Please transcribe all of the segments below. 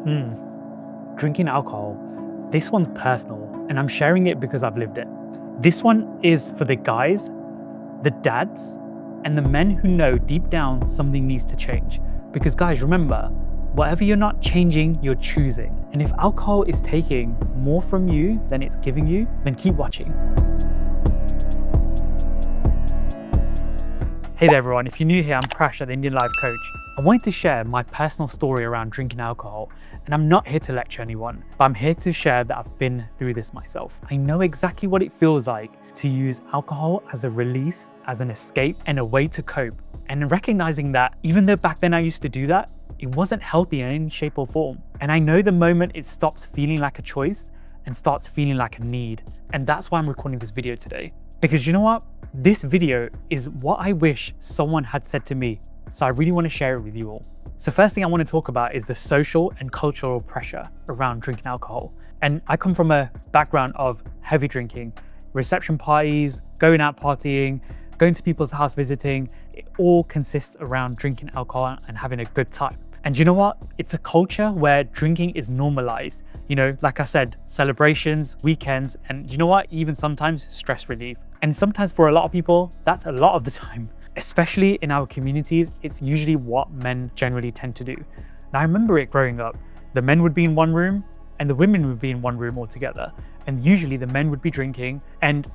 Drinking alcohol, this one's personal, and I'm sharing it because I've lived it. This one is for the guys, the dads, and the men who know deep down something needs to change. Because guys, remember, whatever you're not changing, you're choosing. And if alcohol is taking more from you than it's giving you, then keep watching. Hey there everyone, if you're new here, I'm Prash, the Indian Life Coach. I wanted to share my personal story around drinking alcohol, and I'm not here to lecture anyone, but I'm here to share that I've been through this myself. I know exactly what it feels like to use alcohol as a release, as an escape, and a way to cope. And recognizing that even though back then I used to do that, it wasn't healthy in any shape or form. And I know the moment it stops feeling like a choice and starts feeling like a need. And that's why I'm recording this video today. Because you know what? This video is what I wish someone had said to me. So I really want to share it with you all. So first thing I want to talk about is the social and cultural pressure around drinking alcohol. And I come from a background of heavy drinking, reception parties, going out partying, going to people's house visiting. It all consists around drinking alcohol and having a good time. And you know what? It's a culture where drinking is normalized. You know, like I said, celebrations, weekends, and you know what? Even sometimes stress relief. And sometimes for a lot of people, that's a lot of the time. Especially in our communities, it's usually what men generally tend to do. Now I remember it growing up. The men would be in one room and the women would be in one room altogether. And usually the men would be drinking and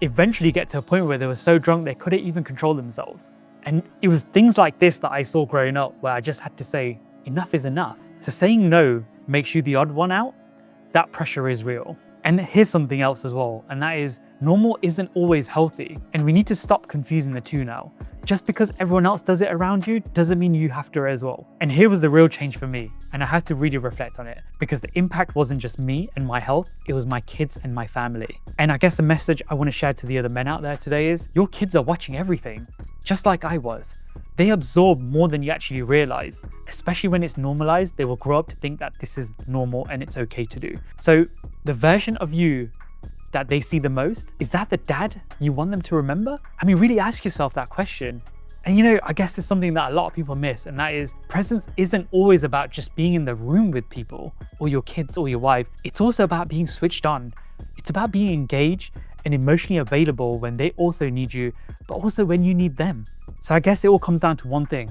eventually get to a point where they were so drunk they couldn't even control themselves. And it was things like this that I saw growing up where I just had to say, enough is enough. So saying no makes you the odd one out. That pressure is real. And here's something else as well, and that is normal isn't always healthy. And we need to stop confusing the two now. Just because everyone else does it around you doesn't mean you have to as well. And here was the real change for me. And I had to really reflect on it because the impact wasn't just me and my health, it was my kids and my family. And I guess the message I want to share to the other men out there today is your kids are watching everything, just like I was. They absorb more than you actually realize, especially when it's normalized. They will grow up to think that this is normal and it's okay to do. So the version of you that they see the most, is that the dad you want them to remember? I mean, really ask yourself that question. And you know, I guess it's something that a lot of people miss, and that is presence isn't always about just being in the room with people or your kids or your wife. It's also about being switched on. It's about being engaged and emotionally available when they also need you, but also when you need them. So I guess it all comes down to one thing.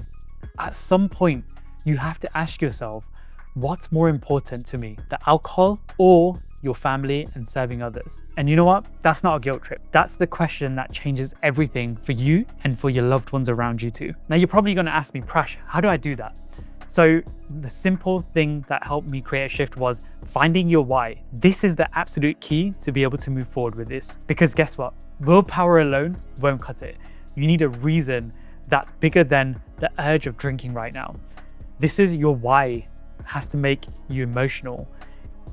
At some point, you have to ask yourself, what's more important to me, the alcohol or your family and serving others? And you know what? That's not a guilt trip. That's the question that changes everything for you and for your loved ones around you too. Now you're probably gonna ask me, Prash, how do I do that? So the simple thing that helped me create a shift was finding your why. This is the absolute key to be able to move forward with this. Because guess what? Willpower alone won't cut it. You need a reason that's bigger than the urge of drinking right now. This is your why. It has to make you emotional.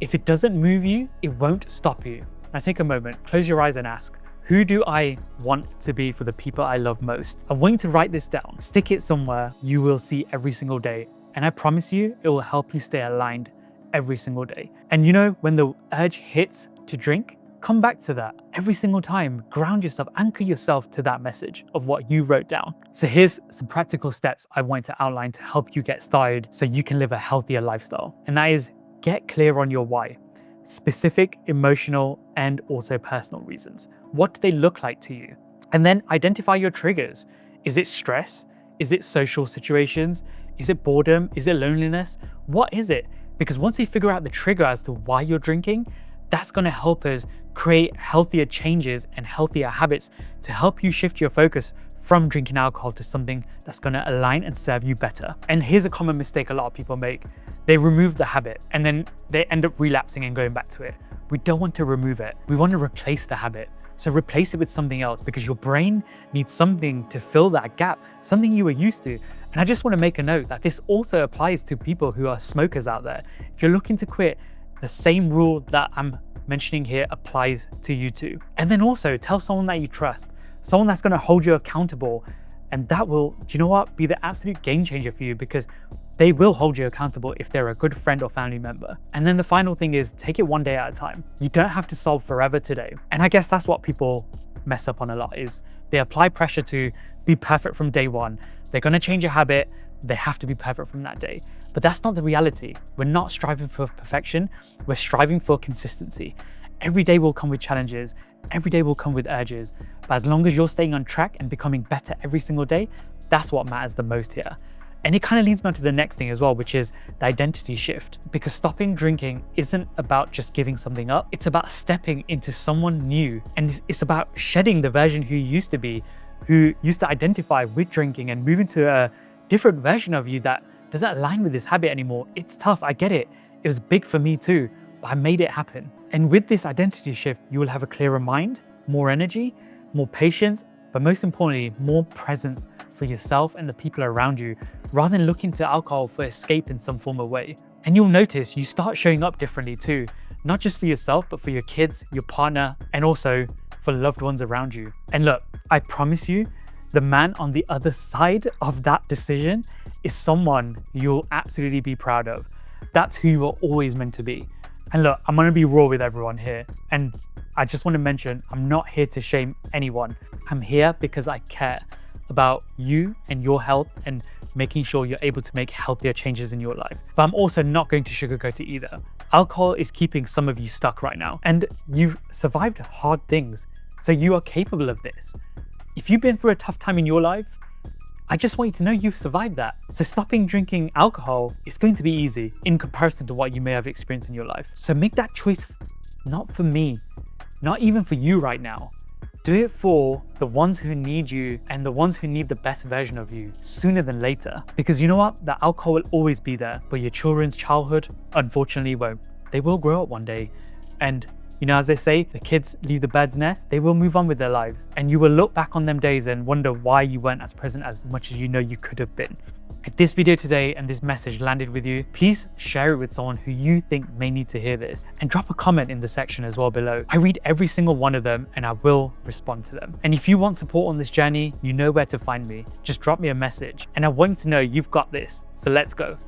If it doesn't move you, it won't stop you. Now take a moment, close your eyes and ask, who do I want to be for the people I love most? I want you to write this down. Stick it somewhere you will see every single day. And I promise you, it will help you stay aligned every single day. And you know, when the urge hits to drink, come back to that every single time. Ground yourself, anchor yourself to that message of what you wrote down. So here's some practical steps I want to outline to help you get started so you can live a healthier lifestyle. And that is get clear on your why. Specific, emotional, and also personal reasons. What do they look like to you? And then identify your triggers. Is it stress? Is it social situations? Is it boredom? Is it loneliness? What is it? Because once we figure out the trigger as to why you're drinking, that's going to help us create healthier changes and healthier habits to help you shift your focus from drinking alcohol to something that's going to align and serve you better. And here's a common mistake a lot of people make. They remove the habit and then they end up relapsing and going back to it. We don't want to remove it. We want to replace the habit. So replace it with something else because your brain needs something to fill that gap, something you were used to. And I just want to make a note that this also applies to people who are smokers out there. If you're looking to quit, the same rule that I'm mentioning here applies to you too. And then also tell someone that you trust, someone that's going to hold you accountable. And that will, do you know what, be the absolute game changer for you because they will hold you accountable if they're a good friend or family member. And then the final thing is take it one day at a time. You don't have to solve forever today. And I guess that's what people mess up on a lot is they apply pressure to be perfect from day one. They're going to change a habit. They have to be perfect from that day. But that's not the reality. We're not striving for perfection, we're striving for consistency. Every day will come with challenges, every day will come with urges, but as long as you're staying on track and becoming better every single day, that's what matters the most here. And it kind of leads me on to the next thing as well, which is the identity shift. Because stopping drinking isn't about just giving something up, it's about stepping into someone new. And it's about shedding the version who you used to be, who used to identify with drinking, and moving to a different version of you that doesn't align with this habit anymore. It's tough, I get it. It was big for me too, but I made it happen. And with this identity shift, you will have a clearer mind, more energy, more patience, but most importantly, more presence for yourself and the people around you, rather than looking to alcohol for escape in some form of way. And you'll notice you start showing up differently too, not just for yourself, but for your kids, your partner, and also for loved ones around you. And look, I promise you, the man on the other side of that decision is someone you'll absolutely be proud of. That's who you are always meant to be. And look, I'm gonna be raw with everyone here. And I just wanna mention, I'm not here to shame anyone. I'm here because I care about you and your health and making sure you're able to make healthier changes in your life. But I'm also not going to sugarcoat it either. Alcohol is keeping some of you stuck right now, and you've survived hard things, so you are capable of this. If you've been through a tough time in your life, I just want you to know you've survived that. So stopping drinking alcohol is going to be easy in comparison to what you may have experienced in your life. So make that choice, not for me, not even for you right now. Do it for the ones who need you and the ones who need the best version of you sooner than later. Because you know what? The alcohol will always be there, but your children's childhood, unfortunately, won't. They will grow up one day. And you know, as they say, the kids leave the bird's nest, they will move on with their lives. And you will look back on them days and wonder why you weren't as present as much as you know you could have been. If this video today and this message landed with you, please share it with someone who you think may need to hear this, and drop a comment in the section as well below. I read every single one of them and I will respond to them. And if you want support on this journey, you know where to find me. Just drop me a message, and I want you to know you've got this. So let's go.